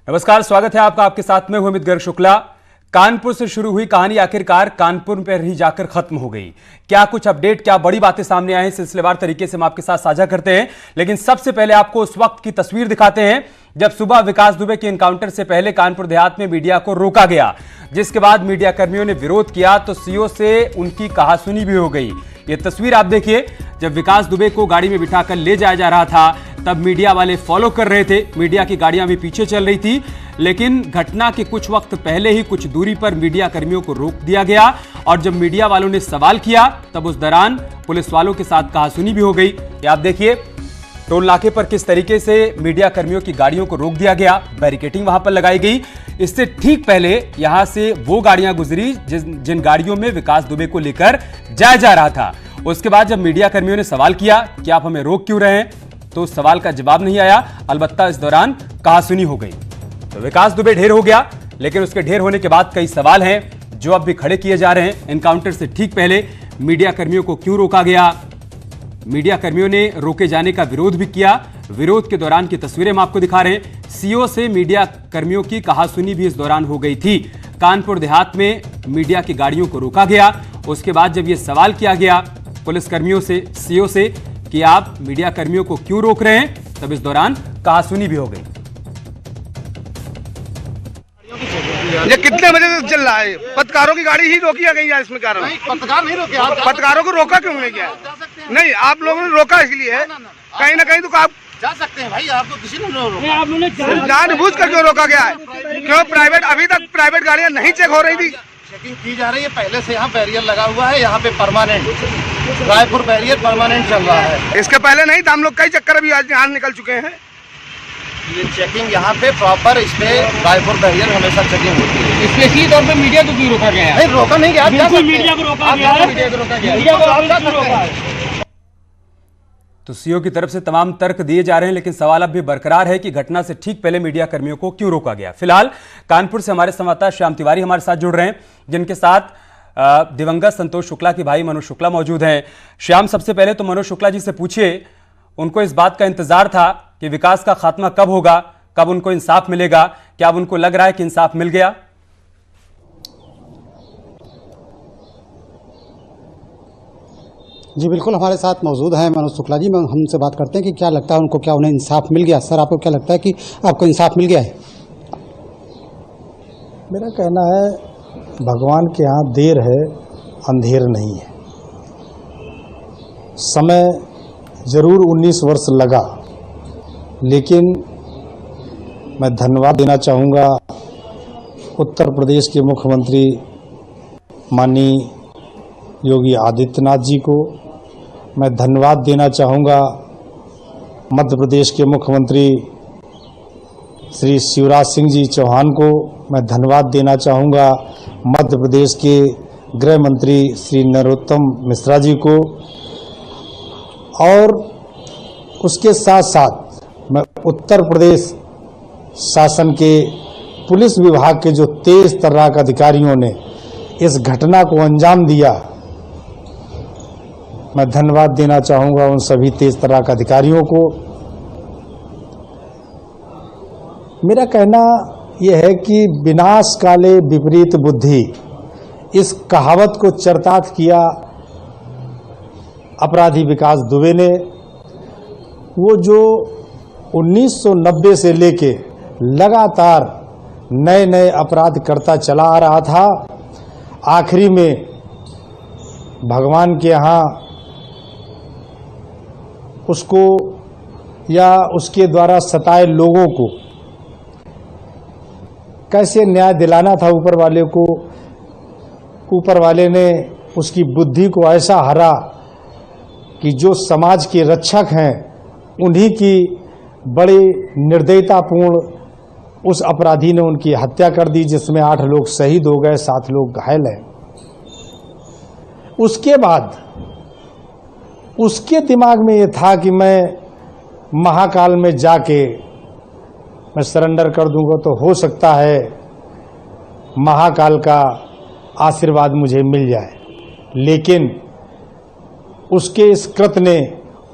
नमस्कार, स्वागत है आपका। आपके साथ में हूं अमित गर्ग शुक्ला। कानपुर से शुरू हुई कहानी आखिरकार कानपुर पर ही जाकर खत्म हो गई। क्या कुछ अपडेट, क्या बड़ी बातें सामने आई हैं, सिलसिलेवार तरीके से हम आपके साथ साझा करते हैं। लेकिन सबसे पहले आपको उस वक्त की तस्वीर दिखाते हैं जब सुबह विकास दुबे के एनकाउंटर से पहले कानपुर देहात में मीडिया को रोका गया, जिसके बाद मीडिया कर्मियों ने विरोध किया तो सीओ से उनकी कहासुनी भी हो गई। ये तस्वीर आप देखिए, जब विकास दुबे को गाड़ी में बिठाकर ले जाया जा रहा था तब मीडिया वाले फॉलो कर रहे थे, मीडिया की गाड़ियां भी पीछे चल रही थी। लेकिन घटना के कुछ वक्त पहले ही कुछ दूरी पर मीडिया कर्मियों को रोक दिया गया और जब मीडिया वालों ने सवाल किया तब उस दौरान पुलिस वालों के साथ कहासुनी भी हो गई। ये आप देखिए, टोल नाके पर किस तरीके से मीडिया कर्मियों की गाड़ियों को रोक दिया गया, बैरिकेडिंग वहां पर लगाई गई। इससे ठीक पहले यहां से वो गाड़ियां गुजरी जिन गाड़ियों में विकास दुबे को लेकर जाया जा रहा था। उसके बाद जब मीडिया कर्मियों ने सवाल किया कि आप हमें रोक क्यों रहे हैं, तो उस सवाल का जवाब नहीं आया। अलबत्ता इस दौरान कहासुनी हो गई। तो विकास दुबे ढेर हो गया, लेकिन उसके ढेर होने के बाद कई सवाल हैं जो अब भी खड़े किए जा रहे हैं। एनकाउंटर से ठीक पहले मीडिया कर्मियों को क्यों रोका गया, मीडिया कर्मियों ने रोके जाने का विरोध भी किया। विरोध के दौरान की तस्वीरें हम आपको दिखा रहे हैं। सीओ से मीडिया कर्मियों की कहासुनी भी इस दौरान हो गई थी। कानपुर देहात में मीडिया की गाड़ियों को रोका गया। उसके बाद जब यह सवाल किया गया पुलिस कर्मियों से, सीओ से, कि आप मीडिया कर्मियों को क्यों रोक रहे हैं, तब इस दौरान कहासुनी भी हो गई। ये कितने बजे से चल रहा है? पत्रकारों की गाड़ी ही रोकी गई है इसमें कारण? पत्रकार नहीं रोके। पत्रकारों को रोका क्यों नहीं गया? नहीं, आप लोगों ने रोका इसलिए है, कहीं ना कहीं तो आप जा सकते हैं भाई, आपको किसी ने रोका? आप लोगों जानबूझ कर क्यों रोका गया है? क्यों प्राइवेट, अभी तक प्राइवेट गाड़ियां नहीं चेक हो रही थी? चेकिंग की जा रही है। पहले से यहाँ बैरियर लगा हुआ है, यहाँ पे परमानेंट रायपुर बैरियर परमानेंट चल रहा है। इसके पहले नहीं था, हम लोग कई चक्कर अभी आज यहाँ निकल चुके हैं। ये चेकिंग यहाँ पे प्रॉपर, इस पे रायपुर बैरियर हमेशा चेकिंग होती है। स्पेशली तौर पे मीडिया को क्यों रोका गया है? नहीं, रोका नहीं गया, मीडिया को रोका गया है। मीडिया को रोका गया है। तो सीओ की तरफ से तमाम तर्क दिए जा रहे हैं, लेकिन सवाल अब भी बरकरार है कि घटना से ठीक पहले मीडिया कर्मियों को क्यों रोका गया। फिलहाल कानपुर से हमारे संवाददाता श्याम तिवारी हमारे साथ जुड़ रहे हैं, जिनके साथ दिवंगत संतोष शुक्ला के भाई मनोज शुक्ला मौजूद हैं। श्याम, सबसे पहले तो मनोज शुक्ला जी से पूछिए, उनको इस बात का इंतजार था कि विकास का खात्मा कब होगा, कब उनको इंसाफ मिलेगा? क्या अब उनको लग रहा है कि इंसाफ मिल गया? जी बिल्कुल, हमारे साथ मौजूद हैं मनोज शुक्ला जी। हमसे बात करते हैं कि क्या लगता है उनको, क्या उन्हें इंसाफ मिल गया? सर, आपको क्या लगता है कि आपको इंसाफ मिल गया है? मेरा कहना है भगवान के यहाँ देर है, अंधेर नहीं है। समय जरूर 19 वर्ष लगा, लेकिन मैं धन्यवाद देना चाहूँगा उत्तर प्रदेश के मुख्यमंत्री माननीय योगी आदित्यनाथ जी को। मैं धन्यवाद देना चाहूँगा मध्य प्रदेश के मुख्यमंत्री श्री शिवराज सिंह जी चौहान को। मैं धन्यवाद देना चाहूँगा मध्य प्रदेश के गृह मंत्री श्री नरोत्तम मिश्रा जी को। और उसके साथ साथ मैं उत्तर प्रदेश शासन के पुलिस विभाग के जो तेज तर्राक अधिकारियों ने इस घटना को अंजाम दिया, मैं धन्यवाद देना चाहूँगा उन सभी तेज तर्राक अधिकारियों को। मेरा कहना यह है कि विनाश काले विपरीत बुद्धि, इस कहावत को चरितार्थ किया अपराधी विकास दुबे ने। वो जो 1990 से लेके लगातार नए नए अपराध करता चला आ रहा था, आखिरी में भगवान के यहाँ उसको या उसके द्वारा सताए लोगों को कैसे न्याय दिलाना था ऊपर वाले को, ऊपर वाले ने उसकी बुद्धि को ऐसा हरा कि जो समाज के रक्षक हैं उन्हीं की बड़ी निर्दयतापूर्ण उस अपराधी ने उनकी हत्या कर दी, जिसमें 8 लोग शहीद हो गए, 7 लोग घायल हैं। उसके बाद उसके दिमाग में ये था कि मैं महाकाल में जाके मैं सरेंडर कर दूंगा तो हो सकता है महाकाल का आशीर्वाद मुझे मिल जाए। लेकिन उसके इस कृत्य ने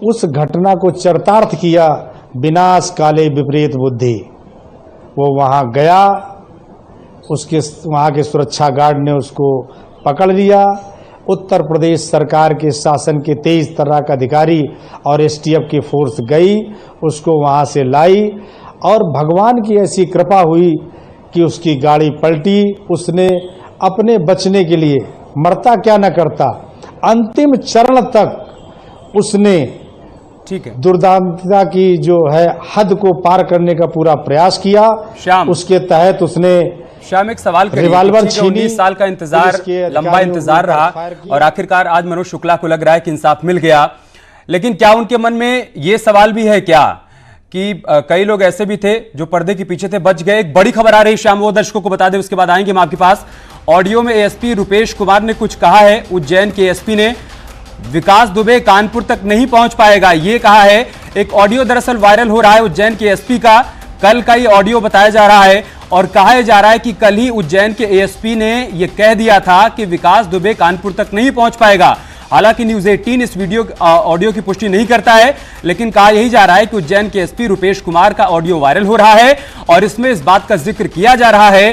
उस घटना को चरितार्थ किया, विनाश काले विपरीत बुद्धि। वो वहाँ गया, उसके वहाँ के सुरक्षा गार्ड ने उसको पकड़ लिया। उत्तर प्रदेश सरकार के शासन के 23 तरह का अधिकारी और एसटीएफ की फोर्स गई, उसको वहाँ से लाई और भगवान की ऐसी कृपा हुई कि उसकी गाड़ी पलटी। उसने अपने बचने के लिए, मरता क्या न करता, अंतिम चरण तक उसने ठीक है, दुर्दांतता की जो है हद को पार करने का पूरा प्रयास किया। श्याम, उसके तहत उसने श्याम एक सवाल करिए, रिवाल्वर 19 साल का इंतजार, लंबा इंतजार रहा और आखिरकार आज मनोज शुक्ला को लग रहा है कि इंसाफ मिल गया। लेकिन क्या उनके मन में ये सवाल भी है क्या कि कई लोग ऐसे भी थे जो पर्दे के पीछे थे, बच गए? एक बड़ी खबर आ रही है श्याम, वो दर्शकों को बता दें, उसके बाद आएंगे हम आपके पास। ऑडियो में एएसपी रुपेश कुमार ने कुछ कहा है। उज्जैन के एसपी ने विकास दुबे कानपुर तक नहीं पहुंच पाएगा, ये कहा है। एक ऑडियो दरअसल वायरल हो रहा है उज्जैन के एसपी का, कल का ये ऑडियो बताया जा रहा है और कहा जा रहा है कि कल ही उज्जैन के एएसपी ने यह कह दिया था कि विकास दुबे कानपुर तक नहीं पहुंच पाएगा। हालांकि न्यूज 18 इस वीडियो ऑडियो की पुष्टि नहीं करता है, लेकिन कहा यही जा रहा है कि उज्जैन के एसपी रुपेश कुमार का ऑडियो वायरल हो रहा है और इसमें इस बात का जिक्र किया जा रहा है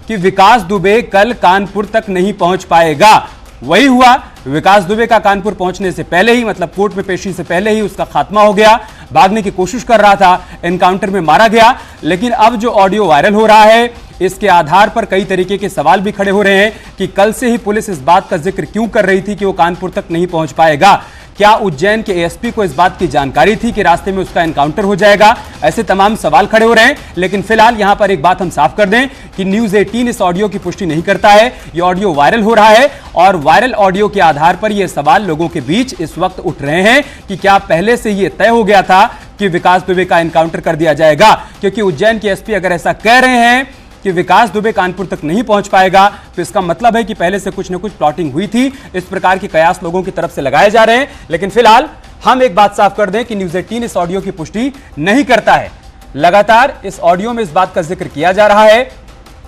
कि विकास दुबे कल कानपुर तक नहीं पहुंच पाएगा। वही हुआ, विकास दुबे का कानपुर पहुंचने से पहले ही, मतलब कोर्ट में पेशी से पहले ही उसका खात्मा हो गया। भागने की कोशिश कर रहा था, एनकाउंटर में मारा गया। लेकिन अब जो ऑडियो वायरल हो रहा है, इसके आधार पर कई तरीके के सवाल भी खड़े हो रहे हैं कि कल से ही पुलिस इस बात का जिक्र क्यों कर रही थी कि वो कानपुर तक नहीं पहुंच पाएगा। क्या उज्जैन के एएसपी को इस बात की जानकारी थी कि रास्ते में उसका एनकाउंटर हो जाएगा? ऐसे तमाम सवाल खड़े हो रहे हैं। लेकिन फिलहाल यहां पर एक बात हम साफ कर दें कि न्यूज 18 इस ऑडियो की पुष्टि नहीं करता है। ये ऑडियो वायरल हो रहा है और वायरल ऑडियो के आधार पर यह सवाल लोगों के बीच इस वक्त उठ रहे हैं कि क्या पहले से यह तय हो गया था कि विकास दुबे का एनकाउंटर कर दिया जाएगा? क्योंकि उज्जैन के एसपी अगर ऐसा कह रहे हैं कि विकास दुबे कानपुर तक नहीं पहुंच पाएगा, तो इसका मतलब है कि पहले से कुछ न कुछ प्लॉटिंग हुई थी। इस प्रकार के कयास लोगों की तरफ से लगाए जा रहे हैं। लेकिन फिलहाल हम एक बात साफ कर दें कि न्यूज 18 इस ऑडियो की पुष्टि नहीं करता है। लगातार इस ऑडियो में इस बात का जिक्र किया जा रहा है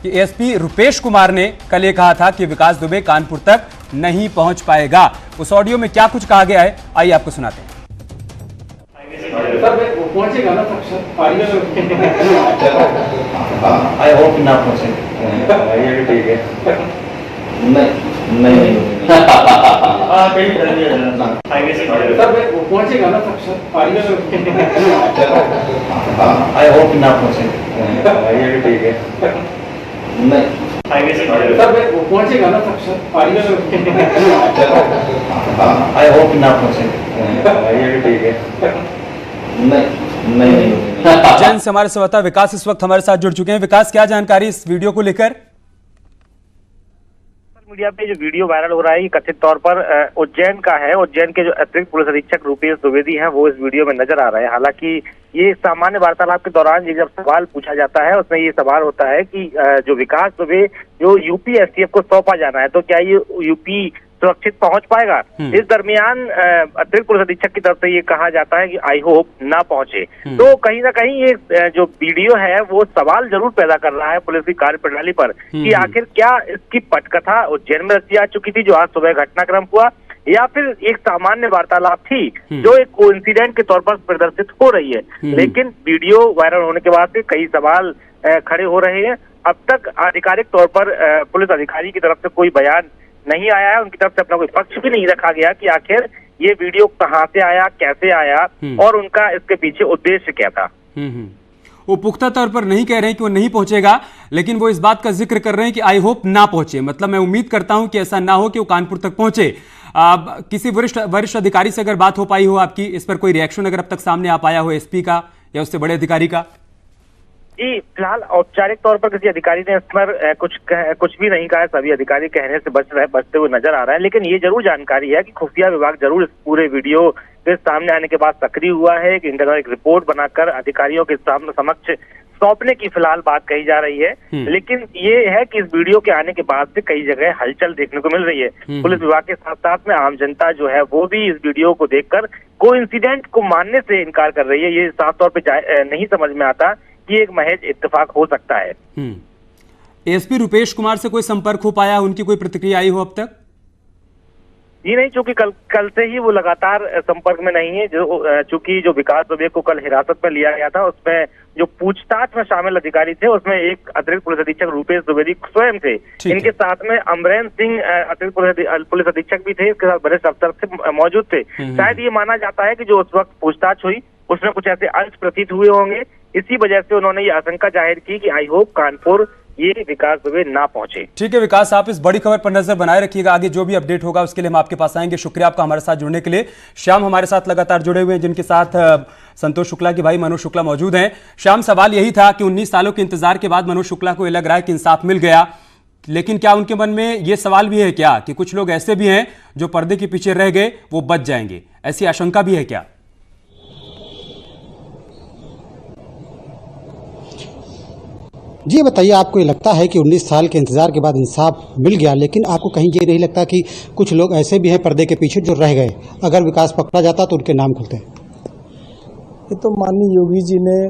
कि एएसपी रुपेश कुमार ने कल ये कहा था कि विकास दुबे कानपुर तक नहीं पहुंच पाएगा। उस ऑडियो में क्या कुछ कहा गया है, आइए आपको सुनाते हैं। पहुंचेगा ना आई होप ना पहुंचे, ये भी ठीक है। नहीं पहुंचेगा ना आई होप ना पहुंचे, ये भी ठीक है। पहुंचेगा ना आई होप ना पहुंचे, ये भी ठीक है। नहीं उज्जैन से हमारे संवाददाता विकास इस वक्त हमारे साथ जुड़ चुके हैं। विकास, क्या जानकारी इस वीडियो को लेकर? मीडिया पे जो वीडियो वायरल हो रहा है, ये कथित तौर पर उज्जैन का है। उज्जैन के जो अतिरिक्त पुलिस अधीक्षक रुपेश द्विवेदी हैं, वो इस वीडियो में नजर आ रहे हैं। हालांकि ये सामान्य वार्तालाप के दौरान ये जब सवाल पूछा जाता है, उसमें ये सवाल होता है कि जो विकास दुबे जो यूपी एसटीएफ को सौंपा जाना है, तो क्या ये यूपी सुरक्षित पहुंच पाएगा? इस दरमियान अतिरिक्त पुलिस अधीक्षक की तरफ से ये कहा जाता है कि आई होप ना पहुंचे। तो कहीं ना कहीं ये जो वीडियो है वो सवाल जरूर पैदा कर रहा है पुलिस की कार्यप्रणाली पर कि आखिर क्या इसकी पटकथा उज्जैन में रची जा चुकी थी जो आज सुबह घटनाक्रम हुआ, या फिर एक सामान्य वार्तालाप थी जो एक कोइंसिडेंट के तौर पर प्रदर्शित हो रही है। लेकिन वीडियो वायरल होने के बाद से कई सवाल खड़े हो रहे हैं। अब तक आधिकारिक तौर पर पुलिस अधिकारी की तरफ से कोई बयान नहीं आया है, उनकी तरफ से अपना कोई पक्ष भी नहीं रखा गया कि आखिर ये वीडियो कहां से आया, कैसे आया और उनका इसके पीछे उद्देश्य क्या था। वो पुख्ता तौर पर नहीं कह रहे हैं कि वो नहीं पहुंचेगा, लेकिन वो इस बात का जिक्र कर रहे हैं कि आई होप ना पहुंचे। मतलब मैं उम्मीद करता हूं कि ऐसा ना हो कि वो कानपुर तक पहुंचे। किसी वरिष्ठ अधिकारी से अगर बात हो पाई हो आपकी, इस पर कोई रिएक्शन अगर अब तक सामने आ पाया हो एसपी का या उससे बड़े अधिकारी का? जी, फिलहाल औपचारिक तौर पर किसी अधिकारी ने इस पर कुछ भी नहीं कहा है। सभी अधिकारी कहने से बचते हुए नजर आ रहा है। लेकिन ये जरूर जानकारी है कि खुफिया विभाग जरूर इस पूरे वीडियो के सामने आने के बाद सक्रिय हुआ है कि इंटरनल एक रिपोर्ट बनाकर अधिकारियों के समक्ष सौंपने की फिलहाल बात कही जा रही है। लेकिन ये है कि इस वीडियो के आने के बाद से कई जगह हलचल देखने को मिल रही है। पुलिस विभाग के साथ साथ में आम जनता जो है वो भी इस वीडियो को देखकर कोइंसिडेंट को मानने से इनकार कर रही है। ये साफ तौर पर नहीं समझ में आता कि एक महज इत्तेफाक हो सकता है। एसपी रुपेश कुमार से कोई संपर्क हो पाया, उनकी कोई प्रतिक्रिया आई हो अब तक? जी नहीं, चूंकि कल से ही वो लगातार संपर्क में नहीं है। जो चूंकि जो विकास दुबे को कल हिरासत में लिया गया था, उसमें जो पूछताछ में शामिल अधिकारी थे उसमें एक अतिरिक्त पुलिस अधीक्षक रूपेश द्विवेदी स्वयं थे। इनके साथ में अमरेंद्र सिंह अतिरिक्त पुलिस अधीक्षक भी थे, इसके साथ वरिष्ठ अफसर से मौजूद थे। शायद ये माना जाता है कि जो उस वक्त पूछताछ हुई उसमें कुछ ऐसे अंश प्रतीत हुए होंगे, इसी वजह से उन्होंने ये आशंका जाहिर की कि आई होप कानपुर ये विकास दुबे ना पहुंचे। ठीक है विकास, आप इस बड़ी खबर पर नजर बनाए रखिएगा, आगे जो भी अपडेट होगा उसके लिए हम आपके पास आएंगे। शुक्रिया आपका हमारे साथ जुड़ने के लिए। श्याम हमारे साथ लगातार जुड़े हुए हैं, जिनके साथ संतोष शुक्ला के भाई मनोज शुक्ला मौजूद हैं। श्याम, सवाल यही था कि 19 सालों के इंतजार के बाद मनोज शुक्ला को यह लग रहा है कि इंसाफ मिल गया, लेकिन क्या उनके मन में यह सवाल भी है क्या कि कुछ लोग ऐसे भी हैं जो पर्दे के पीछे रह गए, वो बच जाएंगे, ऐसी आशंका भी है क्या? जी बताइए, आपको ये लगता है कि 19 साल के इंतजार के बाद इंसाफ मिल गया, लेकिन आपको कहीं ये नहीं लगता कि कुछ लोग ऐसे भी हैं पर्दे के पीछे जो रह गए, अगर विकास पकड़ा जाता तो उनके नाम खुलते? ये तो माननीय योगी जी ने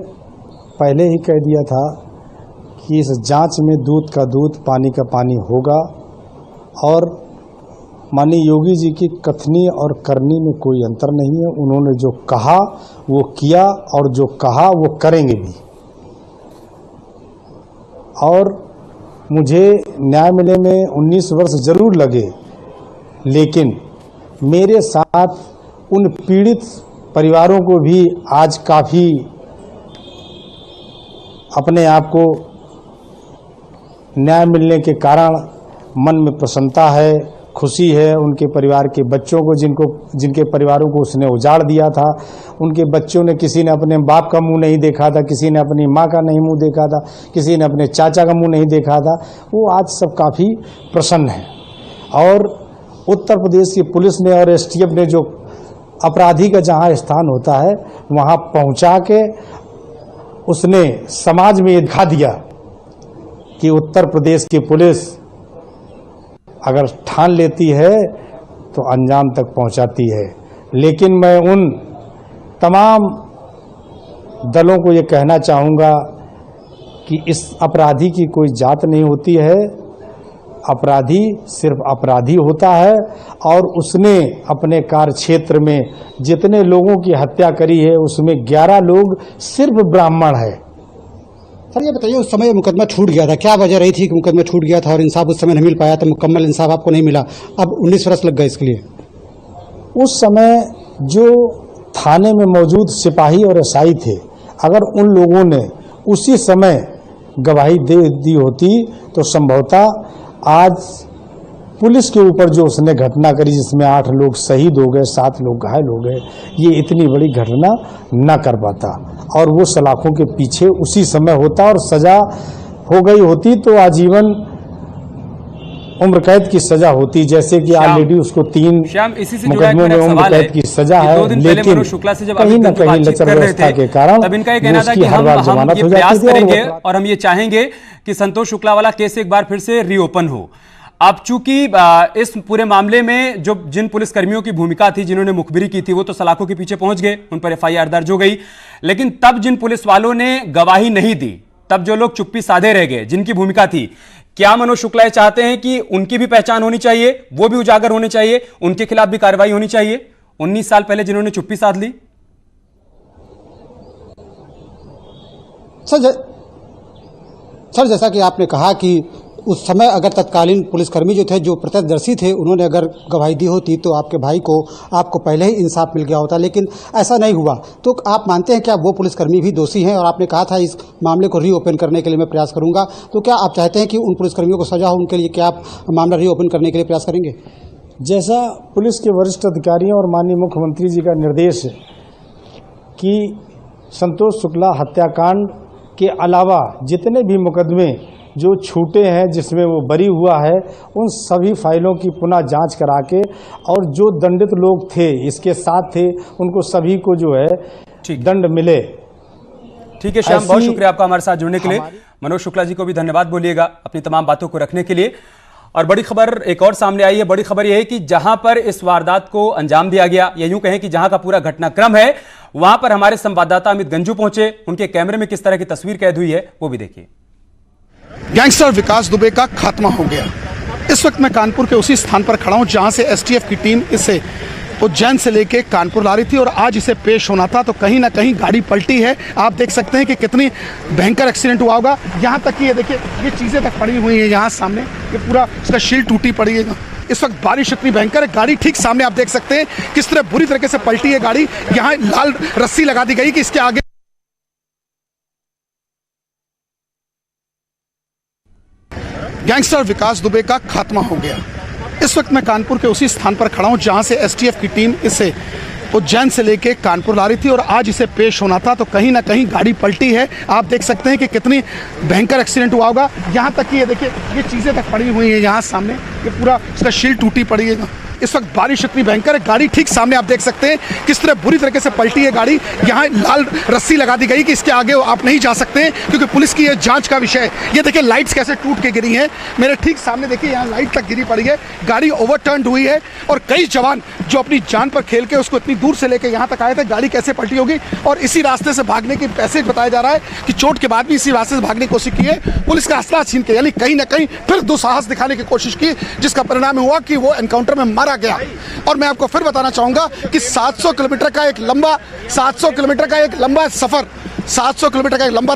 पहले ही कह दिया था कि इस जांच में दूध का दूध पानी का पानी होगा, और माननीय योगी जी की कथनी और करनी में कोई अंतर नहीं है। उन्होंने जो कहा वो किया, और जो कहा वो करेंगे भी। और मुझे न्याय मिलने में 19 वर्ष जरूर लगे, लेकिन मेरे साथ उन पीड़ित परिवारों को भी आज काफ़ी अपने आप को न्याय मिलने के कारण मन में प्रसन्नता है, खुशी है। उनके परिवार के बच्चों को जिनके परिवारों को उसने उजाड़ दिया था, उनके बच्चों ने, किसी ने अपने बाप का मुंह नहीं देखा था, किसी ने अपनी माँ का नहीं मुंह देखा था, किसी ने अपने चाचा का मुंह नहीं देखा था, वो आज सब काफ़ी प्रसन्न हैं। और उत्तर प्रदेश की पुलिस ने और एसटीएफ ने जो अपराधी का जहाँ स्थान होता है वहाँ पहुँचा के उसने समाज में ये दिखा दिया कि उत्तर प्रदेश की पुलिस अगर ठान लेती है तो अंजाम तक पहुंचाती है। लेकिन मैं उन तमाम दलों को ये कहना चाहूँगा कि इस अपराधी की कोई जात नहीं होती है, अपराधी सिर्फ अपराधी होता है, और उसने अपने कार्य क्षेत्र में जितने लोगों की हत्या करी है उसमें 11 लोग सिर्फ ब्राह्मण है। सर ये बताइए, उस समय मुकदमा छूट गया था, क्या वजह रही थी कि मुकदमा छूट गया था और इंसाफ उस समय नहीं मिल पाया था, मुकम्मल इंसाफ आपको नहीं मिला, अब 19 वर्ष लग गए इसके लिए? उस समय जो थाने में मौजूद सिपाही और एसआई थे, अगर उन लोगों ने उसी समय गवाही दे दी होती तो संभवतः आज पुलिस के ऊपर जो उसने घटना करी, जिसमें 8 लोग शहीद हो गए, 7 लोग घायल हो गए, ये इतनी बड़ी घटना न कर पाता, और वो सलाखों के पीछे उसी समय होता और सजा हो गई होती तो आजीवन उम्र कैद की सजा होती, जैसे कि ऑलरेडी उसको 3 मुकदमों में उम्र कैद की सजा है। लेकिन कहीं न कहीं लचर व्यवस्था के कारण तब इनका ये कहना था कि हम ये प्रयास करेंगे और हम ये चाहेंगे कि संतोष शुक्ला वाला केस एक बार फिर से रीओपन हो। अब चूंकि इस पूरे मामले में जो जिन पुलिसकर्मियों की भूमिका थी, जिन्होंने मुखबिरी की थी, वो तो सलाखों के पीछे पहुंच गए, उन पर एफआईआर दर्ज हो गई, लेकिन तब जिन पुलिस वालों ने गवाही नहीं दी, तब जो लोग चुप्पी साधे रह गए, जिनकी भूमिका थी, क्या मनोज शुक्ला चाहते हैं कि उनकी भी पहचान होनी चाहिए, वो भी उजागर होने चाहिए, उनके खिलाफ भी कार्रवाई होनी चाहिए? 19 साल पहले जिन्होंने चुप्पी साध ली? सर जैसा कि आपने कहा कि उस समय अगर तत्कालीन पुलिसकर्मी जो थे, जो प्रत्यक्षदर्शी थे, उन्होंने अगर गवाही दी होती तो आपके भाई को, आपको पहले ही इंसाफ मिल गया होता, लेकिन ऐसा नहीं हुआ। तो आप मानते हैं क्या वो पुलिसकर्मी भी दोषी हैं? और आपने कहा था इस मामले को रीओपन करने के लिए मैं प्रयास करूंगा, तो क्या आप चाहते हैं कि उन पुलिसकर्मियों को सजा हो, उनके लिए क्या आप मामला रीओपन करने के लिए प्रयास करेंगे? जैसा पुलिस के वरिष्ठ अधिकारियों और माननीय मुख्यमंत्री जी का निर्देश है कि संतोष शुक्ला हत्याकांड के अलावा जितने भी मुकदमे जो छूटे हैं, जिसमें वो बरी हुआ है, उन सभी फाइलों की पुनः जांच करा के, और जो दंडित लोग थे, इसके साथ थे, उनको सभी को जो है दंड मिले। ठीक है श्याम, बहुत शुक्रिया आपका हमारे साथ जुड़ने के लिए। मनोज शुक्ला जी को भी धन्यवाद बोलिएगा अपनी तमाम बातों को रखने के लिए। और बड़ी खबर एक और सामने आई है। बड़ी खबर यह है कि जहां पर इस वारदात को अंजाम दिया गया, या यूं कहें कि जहां का पूरा घटनाक्रम है, वहां पर हमारे संवाददाता अमित गंजू पहुंचे। उनके कैमरे में किस तरह की तस्वीर कैद हुई है वो भी देखिए। गैंगस्टर विकास दुबे का खात्मा हो गया। इस वक्त मैं कानपुर के उसी स्थान पर खड़ा हूं जहां से एसटीएफ की टीम इसे उज्जैन से लेके कानपुर ला रही थी और आज इसे पेश होना था, तो कहीं ना कहीं गाड़ी पलटी है। आप देख सकते हैं कि कितनी भयंकर एक्सीडेंट हुआ होगा। यहाँ तक कि ये देखिए, ये चीज़ें तक पड़ी हुई हैं यहाँ सामने, ये पूरा इसका शील्ड टूटी पड़ी है। इस वक्त बारिश इतनी भयंकर है, गाड़ी ठीक सामने आप देख सकते हैं किस तरह बुरी तरीके से पलटी है गाड़ी। यहाँ लाल रस्सी लगा दी गई कि इसके आगे गैंगस्टर विकास दुबे का खात्मा हो गया। इस वक्त मैं कानपुर के उसी स्थान पर खड़ा हूं जहां से एसटीएफ की टीम इसे उज्जैन से लेके कानपुर ला रही थी और आज इसे पेश होना था, तो कहीं ना कहीं गाड़ी पलटी है। आप देख सकते हैं कि कितनी भयंकर एक्सीडेंट हुआ होगा। यहाँ तक कि ये देखिए, ये चीज़ें तक पड़ी हुई हैं यहाँ सामने, ये पूरा इसका शील्ड टूटी पड़ी है। इस वक्त बारिश इतनी भयंकर है, गाड़ी ठीक सामने आप देख सकते हैं किस तरह बुरी तरीके से पलटी है गाड़ी। यहाँ लाल रस्सी लगा दी गई कि इसके आगे आप नहीं जा सकते हैं क्योंकि पुलिस की यह जांच का विषय है। ये देखिए लाइट्स कैसे टूट के गिरी हैं, मेरे ठीक सामने देखिए यहाँ लाइट तक गिरी पड़ी है, गाड़ी ओवरटर्न हुई है और कई जवान जो अपनी जान पर खेल के उसको इतनी दूर से लेकर यहाँ तक आए थे, गाड़ी कैसे पलटी होगी। और इसी रास्ते से भागने की पैसेज बताया जा रहा है कि चोट के बाद भी इसी रास्ते से भागने की कोशिश की है, पुलिस का असला छीन के, यानी कहीं ना कहीं फिर दुस्साहस दिखाने की कोशिश की, जिसका परिणाम हुआ कि वो एनकाउंटर में मारा गया। और मैं आपको फिर बताना चाहूंगा कि 700 किलोमीटर का एक लंबा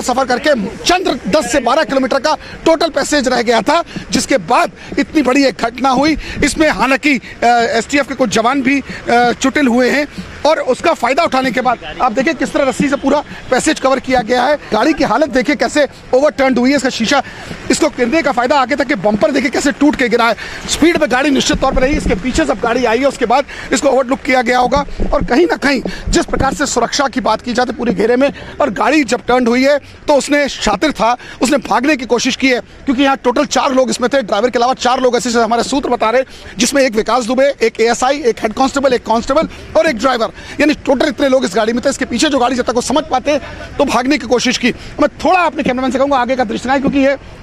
सफर करके चंद 10 से 12 किलोमीटर का टोटल पैसेज रह गया था, जिसके बाद इतनी बड़ी एक घटना हुई। इसमें हालांकि एसटीएफ के कुछ जवान भी चुटिल हुए हैं और उसका फायदा उठाने के बाद आप देखिए किस तरह रस्सी से पूरा पैसेज कवर किया गया है। गाड़ी की हालत देखिए कैसे ओवरटर्न हुई है, इसका शीशा, इसको गिरने का फायदा आगे तक के बम्पर देखिए कैसे टूट के गिरा है। स्पीड पे गाड़ी निश्चित तौर पर रही, इसके पीछे जब गाड़ी आई है उसके बाद इसको ओवरलुक किया गया होगा। और कहीं ना कहीं जिस प्रकार से सुरक्षा की बात की जाती पूरे घेरे में, और गाड़ी जब टर्न हुई है तो उसने शातिर था, उसने भागने की कोशिश की है क्योंकि यहाँ टोटल 4 लोग इसमें थे, ड्राइवर के अलावा 4 लोग ऐसे हमारे सूत्र बता रहे, जिसमें एक विकास दुबे, एक एएसआई, एक हेड कांस्टेबल, एक कांस्टेबल और एक ड्राइवर, यानी टोटल इतने लोग इस गाड़ी में थे। इसके पीछे जो गाड़ी जब तक वो समझ पाते तो भागने की कोशिश की। मैं थोड़ा अपने कैमरामैन से कहूंगा आगे का दृश्य दिखाएं, क्योंकि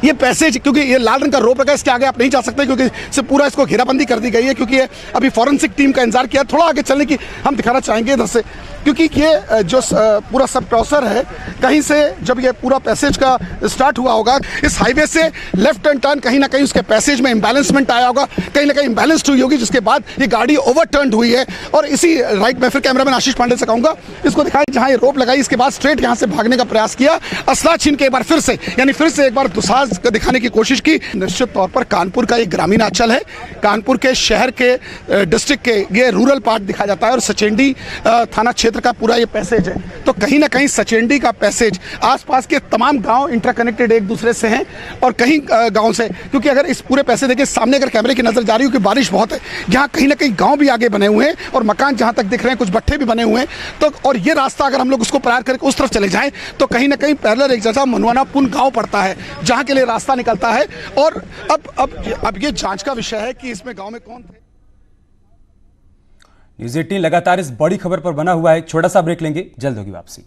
ये पैसेज, क्योंकि ये लाल रंग का रोप लगा, इसके आगे आप नहीं जा सकते क्योंकि इससे पूरा इसको घेराबंदी कर दी गई है, क्योंकि ये अभी फॉरेंसिक टीम का इंतजार किया। थोड़ा आगे चलने की हम दिखाना चाहेंगे इधर से, क्योंकि ये जो पूरा सब क्रॉसर है, कहीं से जब ये पूरा पैसेज का स्टार्ट हुआ होगा, इस हाईवे से लेफ्ट हैंड टर्न कहीं ना कहीं उसके पैसेज में इम्बैलेंसमेंट आया होगा, कहीं ना कहीं इम्बैलेंस्ड हुई होगी, जिसके बाद ये गाड़ी ओवरटर्न हुई है। और इसी राइट में फिर कैमरामैन आशीष पांडे से कहूंगा इसको दिखाएं, जहां ये रोप लगाई इसके बाद स्ट्रेट यहां से भागने का प्रयास किया, असला छीन के एक बार फिर से, यानी फिर से एक बार दुस्साहस दिखाने की कोशिश की। निश्चित तौर पर कानपुर का एक ग्रामीण अंचल है, कानपुर के शहर के डिस्ट्रिक्ट के ये रूरल पार्ट दिखाया जाता है और सचेंडी थाना क्षेत्र का पूरा ये पैसेज है। तो कहीं ना कहीं सचेंडी का पैसेज, आसपास के तमाम गांव इंटरकनेक्टेड एक दूसरे से हैं और कहीं गांव से, क्योंकि अगर इस पूरे पैसे देखिए सामने अगर कैमरे की नजर जा रही हो कि बारिश बहुत है, यहाँ कहीं ना कहीं गांव भी आगे बने हुए हैं और मकान जहां तक दिख रहे हैं, कुछ भट्ठे भी बने हुए हैं। तो और ये रास्ता अगर हम लोग उसको पार करके उस तरफ चले जाएं तो कहीं ना कहीं पैरेलल एक जगह मनवाना पुन गांव पड़ता है, जहां के लिए रास्ता निकलता है। और अब ये जांच का विषय है कि इसमें गांव में कौन थे। न्यूज़ 18 लगातार इस बड़ी खबर पर बना हुआ है। छोटा सा ब्रेक लेंगे, जल्द होगी वापसी।